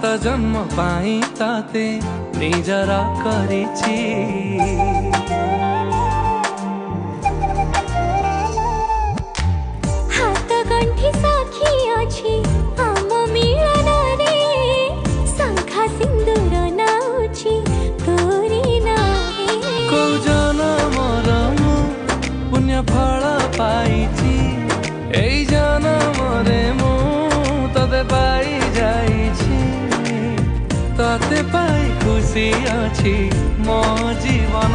ତ ଜନ୍ମ ପାଇଁ ତତେ ନିଜର କରିଛି। ହାତ ଗଣ୍ଠି ସାକ୍ଷୀ ଅଛି ଆମ ମିଳନରେ, ଶଙ୍ଖା ସିନ୍ଦୁର ନାଉଛି ତୋରି ନାଁରେ। କୋଉ ଜନମର ମୁଁ ପୁଣ୍ୟ ଫଳ ପାଇଛି, ଏଇ ଜନମରେ ମୁଁ ତତେ ପାଇ ଯାଇଛି। ତତେ ପାଇ ଖୁସି ଅଛି ମୋ ଜୀବନ।